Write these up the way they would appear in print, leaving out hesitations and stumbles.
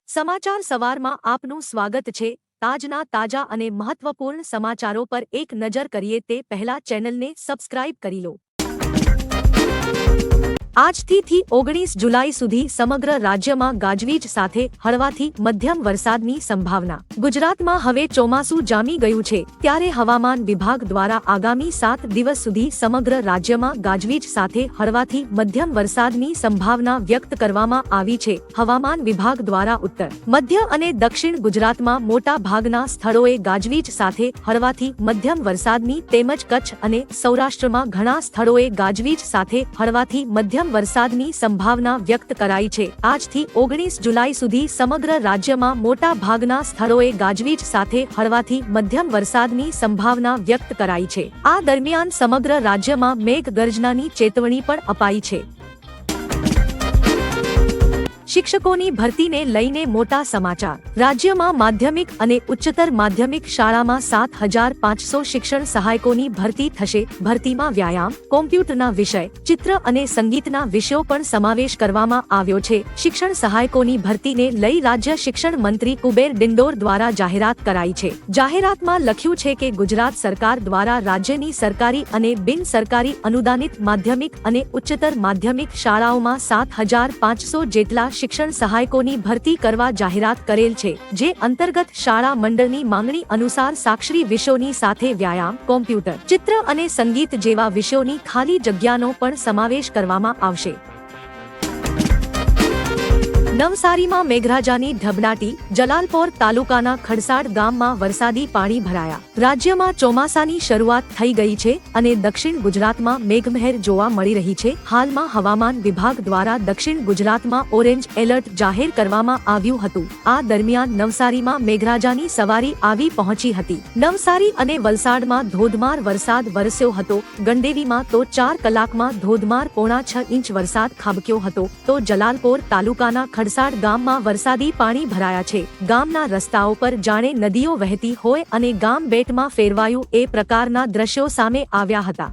સમાચાર સવારમાં આપનું સ્વાગત છે। તાજના તાજા અને મહત્વપૂર્ણ સમાચારો પર એક નજર કરીએ તે પહેલા ચેનલને સબસ્ક્રાઇબ કરી લો। આજથી 19 જુલાઈ સુધી સમગ્ર રાજ્યમાં ગાજવીજ સાથે હળવાથી મધ્યમ વરસાદની સંભાવના। ગુજરાતમાં હવે ચોમાસું જામી ગયું છે, ત્યારે હવામાન વિભાગ દ્વારા આગામી 7 દિવસ સુધી સમગ્ર રાજ્યમાં ગાજવીજ સાથે હળવાથી મધ્યમ વરસાદની સંભાવના વ્યક્ત કરવામાં આવી છે। હવામાન વિભાગ દ્વારા ઉત્તર, મધ્ય અને દક્ષિણ ગુજરાતમાં મોટા ભાગના સ્થળોએ ગાજવીજ સાથે હળવાથી મધ્યમ વરસાદની તેમજ કચ્છ અને સૌરાષ્ટ્રમાં ઘણા સ્થળોએ ગાજવીજ સાથે હળવાથી મધ્યમ વરસાદની સંભાવના વ્યક્ત કરાઈ છે। આજથી 19 જુલાઈ સુધી સમગ્ર રાજ્યમાં મોટા ભાગના સ્થળોએ ગાજવીજ સાથે હળવાથી મધ્યમ વરસાદની સંભાવના વ્યક્ત કરાઈ છે। આ દરમિયાન સમગ્ર રાજ્યમાં મેઘગર્જનાની ચેતવણી પણ અપાઈ છે। શિક્ષકોની ભરતીને લઈને મોટા સમાચાર। રાજ્યમાં માધ્યમિક અને ઉચ્ચતર માધ્યમિક શાળામાં 7,500 શિક્ષણ સહાયકોની ભરતી થશે। ભરતીમાં વ્યાયામ, કોમ્પ્યુટરના વિષય, ચિત્ર અને સંગીતના વિષયો પણ સમાવેશ કરવામાં આવ્યો છે। શિક્ષણ સહાયકોની ભરતીને લઈ રાજ્ય શિક્ષણ મંત્રી કુબેર ડિંડોર દ્વારા જાહેરાત કરાઈ છે। જાહેરાતમાં લખ્યું છે કે ગુજરાત સરકાર દ્વારા રાજ્યની સરકારી અને બિન સરકારી અનુદાનિત માધ્યમિક અને ઉચ્ચતર માધ્યમિક શાળાઓમાં 7,500 જેટલા શિક્ષણ સહાયકોની ભરતી કરવા જાહેરાત કરેલ છે, જે અંતર્ગત શાળા મંડળની માંગણી અનુસાર સાક્ષરી વિષયોની સાથે વ્યાયામ, કોમ્પ્યુટર, ચિત્ર અને સંગીત જેવા વિષયોની ખાલી જગ્યાનો પણ સમાવેશ કરવામાં આવશે। નવસારીમાં મેઘરાજાની ધબડાટી, જલાલપોર તાલુકાના ખડસાડ ગામમાં વરસાદી પાણી ભરાયા। રાજ્યમાં ચોમાસાની શરૂઆત થઈ ગઈ છે અને દક્ષિણ ગુજરાતમાં મેઘમહેર જોવા મળી રહી છે। હાલમાં હવામાન વિભાગ દ્વારા દક્ષિણ ગુજરાતમાં ઓરેન્જ એલર્ટ જાહેર કરવામાં આવ્યું હતું। આ દરમિયાન નવસારીમાં મેઘરાજાની સવારી આવી પહોંચી હતી। નવસારી અને વલસાડમાં ધોધમાર વરસાદ વરસ્યો હતો। ગંડેવીમાં તો 4 કલાકમાં ધોધમાર 6.5 ઇંચ વરસાદ ખાબક્યો હતો, તો જલાલપોર તાલુકાના ખડસાડ ગામમાં વરસાદી પાણી ભરાયા છે। ગામના રસ્તાઓ પર જાણે નદીઓ વહેતી હોય અને ગામ બેટમાં ફેરવાયું એ પ્રકારના દ્રશ્યો સામે આવ્યા હતા।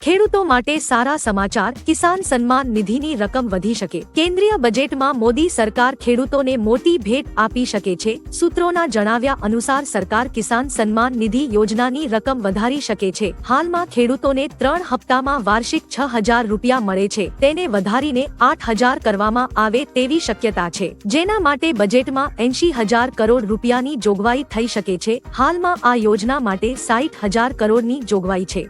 ખેડૂતો માટે સારા સમાચાર, કિસાન સન્માન નિધિની રકમ વધી શકે। કેન્દ્રીય બજેટમાં મોદી સરકાર ખેડૂતોને મોટી ભેટ આપી શકે છે। સૂત્રોના જણાવ્યા અનુસાર સરકાર કિસાન સન્માન નિધિ યોજનાની રકમ વધારી શકે છે। હાલમાં ખેડૂતોને 3 હપ્તામાં વાર્ષિક 6,000 રૂપિયા મળે છે, તેને વધારીને 8,000 કરવામાં આવે તેવી શક્યતા છે, જેના માટે બજેટમાં 80,000 કરોડ રૂપિયાની જોગવાઈ થઈ શકે છે। હાલમાં આ યોજના માટે 60,000 કરોડની જોગવાઈ છે।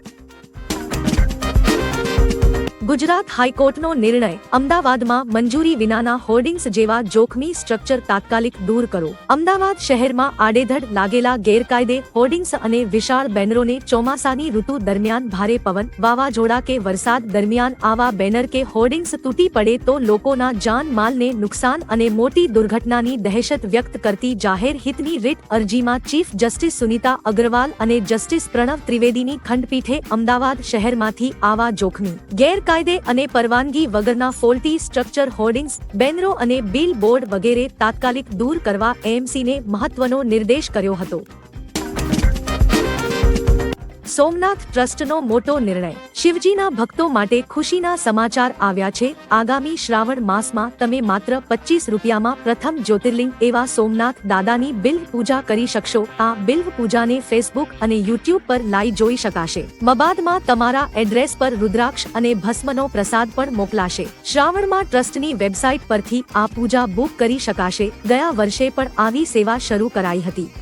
ગુજરાત હાઈકોર્ટનો નિર્ણય, અમદાવાદમાં મંજૂરી વિનાના હોર્ડિંગ્સ જેવા જોખમી સ્ટ્રક્ચર તાત્કાલિક દૂર કરો। અમદાવાદ શહેરમાં આડેધડ લાગેલા ગેરકાયદે હોર્ડિંગ્સ અને વિશાળ બેનરોને ચોમાસાની ઋતુ દરમિયાન ભારે પવન, વાવાઝોડા કે વરસાદ દરમિયાન આવા બેનર કે હોર્ડિંગ્સ તૂટી પડે તો લોકોના જાન માલને નુકસાન અને મોટી દુર્ઘટનાની દહેશત વ્યક્ત કરતી જાહેર હિતની રીટ અરજીમાં ચીફ જસ્ટિસ સુનીતા અગ્રવાલ અને જસ્ટિસ પ્રણવ ત્રિવેદીની ખંડપીઠે અમદાવાદ શહેરમાંથી આવા જોખમી, ગેરકાયદે અને પરવાનગી વગરના ફોલ્ટી સ્ટ્રક્ચર હોર્ડિંગ્સ, બેનરો અને બિલ બોર્ડ વગેરે તાત્કાલિક દૂર કરવા એએમસીને મહત્વનો નિર્દેશ કર્યો હતો। સોમનાથ ટ્રસ્ટનો મોટો નિર્ણય, શિવજીના ભક્તો માટે ખુશીના સમાચાર આવ્યા છે। આગામી શ્રાવણ માસમાં તમે માત્ર 25 રૂપિયામાં પ્રથમ જ્યોતિર્લિંગ એવા સોમનાથ દાદાની બિલ્વ પૂજા કરી શકશો। આ બિલ્વ પૂજાને ફેસબુક અને યુટ્યુબ પર લાઈવ જોઈ શકાશે। મબાદમાં તમારા એડ્રેસ પર રુદ્રાક્ષ અને ભસ્મનો પ્રસાદ પણ મોકલાશે। શ્રાવણમાં ટ્રસ્ટની વેબસાઇટ પરથી આ પૂજા બુક કરી શકાશે। ગયા વર્ષે પણ આવી સેવા શરૂ કરાઈ હતી।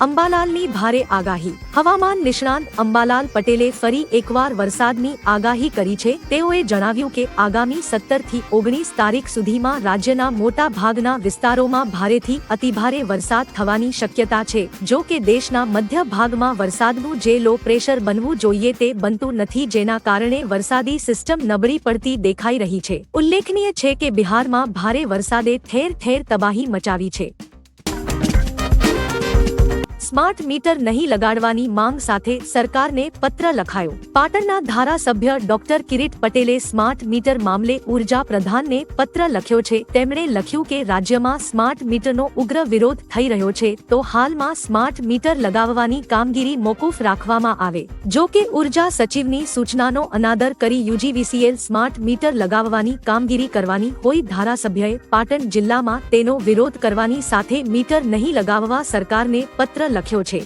અંબાલાલની ભારે આગાહી, હવામાન નિષ્ણાંત અંબાલાલ પટેલે ફરી એકવાર વરસાદની આગાહી કરી છે। તેઓએ જણાવ્યું કે આગામી 17 થી 19 તારીખ સુધીમાં રાજ્યના મોટા ભાગના વિસ્તારોમાં ભારેથી અતિભારે વરસાદ થવાની શક્યતા છે। જો કે દેશના મધ્ય ભાગમાં વરસાદનું જે લો પ્રેશર બનવું જોઈએ તે બનતું નથી, જેના કારણે વરસાદી સિસ્ટમ નબળી પડતી દેખાઈ રહી છે। ઉલ્લેખનીય છે કે બિહારમાં ભારે વરસાદે ઠેર ઠેર તબાહી મચાવી છે। સ્માર્ટ મીટર નહીં લગાડવાની માંગ સાથે સરકારને પત્ર લખાયો. પાટણના ધારાસભ્ય ડોક્ટર કિરીટ પટેલે સ્માર્ટ મીટર મામલે ઉર્જા પ્રધાનને પત્ર લખ્યો છે. તેમણે લખ્યું કે રાજ્યમાં સ્માર્ટ મીટરનો ઉગ્ર વિરોધ થઈ રહ્યો છે, તો હાલમાં સ્માર્ટ મીટર લગાવવાની કામગીરી મોકૂફ રાખવામાં આવે. જો કે ઉર્જા સચિવની સૂચનાનો અનાદર કરી યુજીવીસીએલ સ્માર્ટ મીટર લગાવવાની કામગીરી કરવાની હોય. ધારાસભ્યએ પાટણ જિલ્લામાં તેનો વિરોધ કરવાની સાથે મીટર નહીં લગાવવા સરકારને પત્ર લખ્યો છે.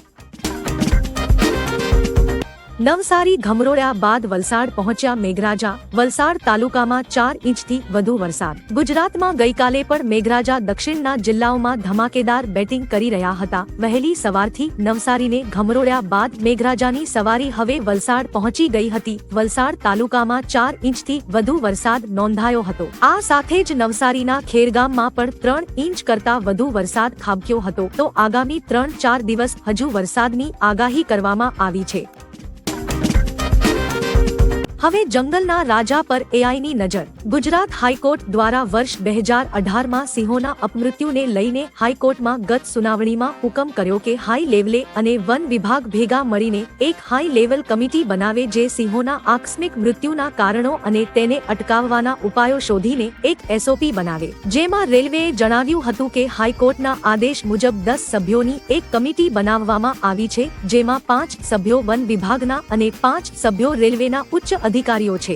નવસારી ઘમરોળ્યા બાદ વલસાડ પહોંચ્યા મેઘરાજા. વલસાડ તાલુકામાં 4 ઇંચથી વધુ વરસાદ. ગુજરાતમાં ગઈકાલે પણ મેઘરાજા દક્ષિણના જિલ્લાઓમાં ધમાકેદાર બેટિંગ કરી રહ્યા હતા. વહેલી સવારથી નવસારીને ઘમરોળ્યા બાદ મેઘરાજાની સવારી હવે વલસાડ પહોંચી ગઈ હતી. વલસાડ તાલુકામાં 4 ઇંચથી વધુ વરસાદ નોંધાયો હતો. આ સાથે જ નવસારીના ખેરગામમાં પણ 3 ઇંચ કરતા વધુ વરસાદ ખાબક્યો હતો. તો આગામી 3-4 દિવસ હજુ વરસાદની આગાહી કરવામાં આવી છે. હવે જંગલના રાજા પર એઆઈની નજર. ગુજરાત હાઈકોર્ટ દ્વારા વર્ષ 2018માં સિંહોના અપમૃત્યુને લઈને હાઈકોર્ટમાં ગત સુનાવણીમાં હુકમ કર્યો કે હાઈ લેવલે અને વન વિભાગ ભેગા મળીને એક હાઈ લેવલ કમિટી બનાવે જે સિંહોના આકસ્મિક મૃત્યુના કારણો અને તેને અટકાવવાના ઉપાયો શોધીને એક એસઓપી બનાવે. જેમાં રેલવેએ જણાવ્યું હતું કે હાઈકોર્ટના આદેશ મુજબ 10 સભ્યોની એક કમિટી બનાવવામાં આવી છે, જેમાં 5 સભ્યો વન વિભાગના અને 5 સભ્યો રેલવેના ઉચ્ચ અધિકારીઓ છે.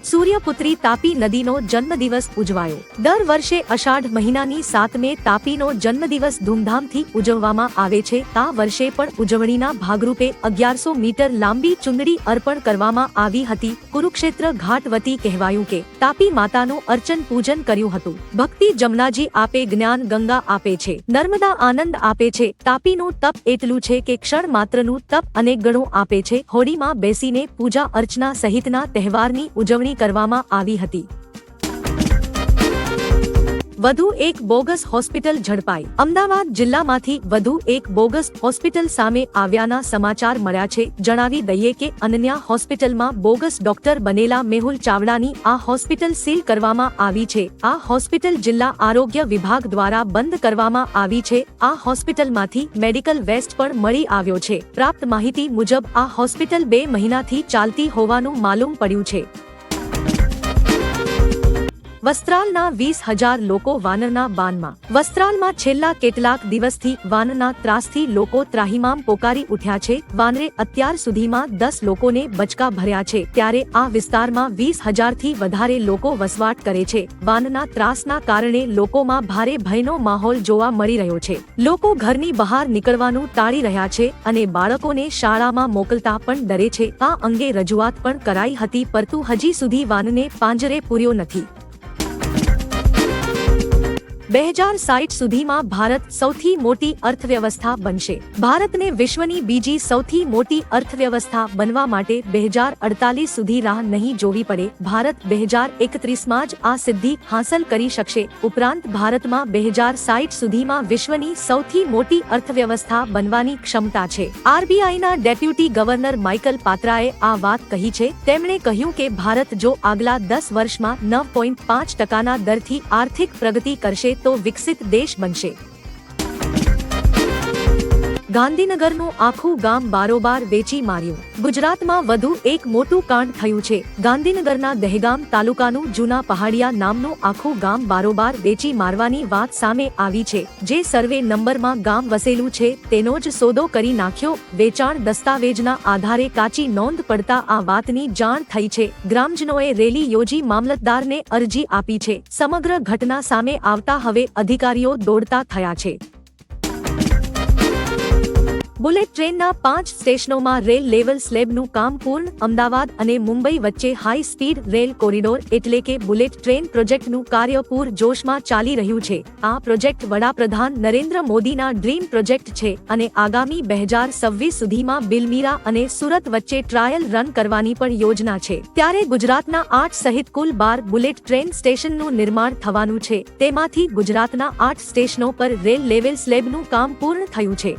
સૂર્યપુત્રી તાપી નદીનો જન્મદિવસ ઉજવાયો. દર વર્ષે અષાઢ મહિનાની 7મે તાપીનો જન્મદિવસ ધૂમધામથી ઉજવવામાં આવે છે. આ વર્ષે પણ ઉજવણીના ભાગરૂપે 1100 મીટર લાંબી ચુંદડી અર્પણ કરવામાં આવી હતી. કુરુક્ષેત્ર ઘાટ વતી કહેવાયું કે તાપી માતાનું અર્ચન પૂજન કર્યું હતું. ભક્તિ જમનાજી આપે, જ્ઞાન ગંગા આપે છે, નર્મદા આનંદ આપે છે. તાપીનું તપ એટલું છે કે ક્ષણ માત્રનું તપ અનેક ગણું આપે છે. હોડીમાં બેસીને પૂજા અર્ચના સહિતના તહેવારની ઉજવણી કરવામાં આવી હતી. વધુ એક બોગસ હોસ્પિટલ ઝડપાઈ. અમદાવાદ જિલ્લામાંથી વધુ એક બોગસ હોસ્પિટલ સામે આવ્યાના સમાચાર મળ્યા છે. જણાવી દઈએ કે અનન્યા હોસ્પિટલમાં બોગસ ડોક્ટર બનેલા મેહુલ ચાવડાની આ હોસ્પિટલ સીલ કરવામાં આવી છે. આ હોસ્પિટલ જિલ્લા આરોગ્ય વિભાગ દ્વારા બંધ કરવામાં આવી છે. આ હોસ્પિટલમાંથી મેડિકલ વેસ્ટ પણ મળી આવ્યો છે. પ્રાપ્ત માહિતી મુજબ આ હોસ્પિટલ 2 મહિનાથી ચાલતી હોવાનું માલુમ પડ્યું છે. વસ્ત્રાલના 20,000 લોકો વાનરના બાનમાં. વસ્ત્રાલમાં છેલ્લા કેટલાક દિવસથી વાનના ત્રાસથી લોકો ત્રાહિમામ પોકારી ઉઠ્યા છે. વાનરે અત્યાર સુધીમાં 10 લોકોને બચકા ભર્યા છે. ત્યારે આ વિસ્તારમાં 20,000થી વધારે લોકો વસવાટ કરે છે. વાનના ત્રાસના કારણે લોકોમાં ભારે ભયનો માહોલ જોવા મળી રહ્યો છે. લોકો ઘરની બહાર નીકળવાનું ટાળી રહ્યા છે અને બાળકોને શાળામાં મોકલતા પણ ડરે છે. આ અંગે રજૂઆત પણ કરાઈ હતી, પરંતુ હજી સુધી વાનને પાંજરે પૂર્યો નથી. 2060 સુધીમાં ભારત સૌથી મોટી અર્થવ્યવસ્થા બનશે. ભારતને વિશ્વની બીજી સૌથી મોટી અર્થવ્યવસ્થા બનવા માટે 2048 સુધી રાહ નહીં જોવી પડે. ભારત 2031માં જ આ સિદ્ધિ હાંસલ કરી શકશે. ઉપરાંત ભારતમાં 2060 સુધીમાં વિશ્વની સૌથી મોટી અર્થવ્યવસ્થા બનવાની ક્ષમતા છે. આરબીઆઈના ડેપ્યુટી ગવર્નર માઇકલ પાત્રાએ આ વાત કહી છે. તેમણે કહ્યું કે ભારત જો આગલા 10 વર્ષમાં 9.5% દરથી આર્થિક પ્રગતિ કરશે તો વિકસિત દેશ બનશે. ગાંધીનગરનું આખું ગામ બારોબાર વેચી માર્યું. ગુજરાતમાં વધુ એક મોટું કાંડ થયું છે. ગાંધીનગરના દહેગામ તાલુકાનું જૂના પહાડિયા નામનું આખું ગામ બારોબાર વેચી મારવાની વાત સામે આવી છે. જે સર્વે નંબરમાં ગામ વસેલું છે તેનો જ સોદો કરી નાખ્યો. વેચાણ દસ્તાવેજના આધારે કાચી નોંધ પડતા આ વાતની જાણ થઈ છે. ગ્રામજનોએ રેલી યોજી મામલતદારને અરજી આપી છે. સમગ્ર ઘટના સામે આવતા હવે અધિકારીઓ દોડતા થયા છે. બુલેટ ટ્રેનના 5 સ્ટેશનોમાં રેલ લેવલ સ્લેબનું કામ પૂર્ણ. અમદાવાદ અને મુંબઈ વચ્ચે હાઈ સ્પીડ રેલ કોરિડોર એટલે કે બુલેટ ટ્રેન પ્રોજેક્ટનું કાર્ય પૂર જોશમાં ચાલી રહ્યું છે. આ પ્રોજેક્ટ વડાપ્રધાન નરેન્દ્ર મોદીના ડ્રીમ પ્રોજેક્ટ છે અને આગામી 2026 સુધીમાં બિલમીરા અને સુરત વચ્ચે ટ્રાયલ રન કરવાની પણ યોજના છે. ત્યારે ગુજરાતના 8 સહિત કુલ 12 બુલેટ ટ્રેન સ્ટેશનનું નિર્માણ થવાનું છે. તેમાંથી ગુજરાતના 8 સ્ટેશનો પર રેલ લેવલ સ્લેબનું કામ પૂર્ણ થયું છે.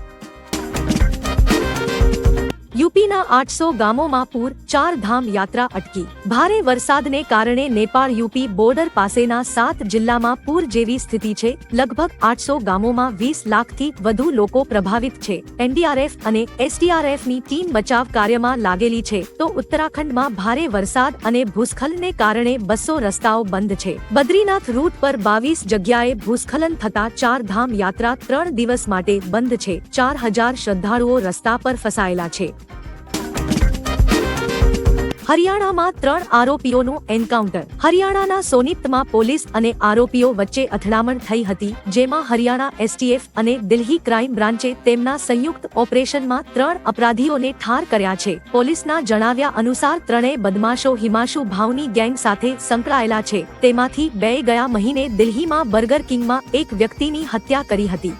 યુપીના 800 ગામોમાં પૂર, 4 ધામ યાત્રા અટકી. ભારે વરસાદને કારણે નેપાળ યુપી બોર્ડર પાસેના 7 જિલ્લામાં પૂર જેવી સ્થિતિ છે. લગભગ 800 ગામોમાં 20 લાખથી વધુ લોકો પ્રભાવિત છે. એનડીઆરએફ અને એસડીઆરએફની ટીમ બચાવ કાર્યમાં લાગેલી છે, તો ઉત્તરાખંડમાં ભારે વરસાદ અને ભૂસ્ખલનને કારણે 200 રસ્તાઓ બંધ છે. બદ્રીનાથ રૂટ પર 22 જગ્યાએ ભૂસ્ખલન થતા 4 ધામ યાત્રા 3 દિવસ માટે બંધ છે. 4000 શ્રદ્ધાળુઓ રસ્તા પર ફસાયેલા છે. હરિયાણામાં 3 આરોપીઓનું એન્કાઉન્ટર. હરિયાણાના સોનીપતમાં પોલીસ અને આરોપીઓ વચ્ચે અથડામણ થઈ હતી, જેમાં હરિયાણા એસટીએફ અને દિલ્હી ક્રાઇમ બ્રાન્ચે તેમના સંયુક્ત ઓપરેશનમાં 3 અપરાધીઓને ઠાર કર્યા છે. પોલીસના જણાવ્યા અનુસાર ત્રણેય બદમાશો હિમાંશુ ભાવની ગેંગ સાથે સંકળાયેલા છે. તેમાંથી 2 ગયા મહિને દિલ્હીમાં બર્ગર કિંગમાં એક વ્યક્તિની હત્યા કરી હતી.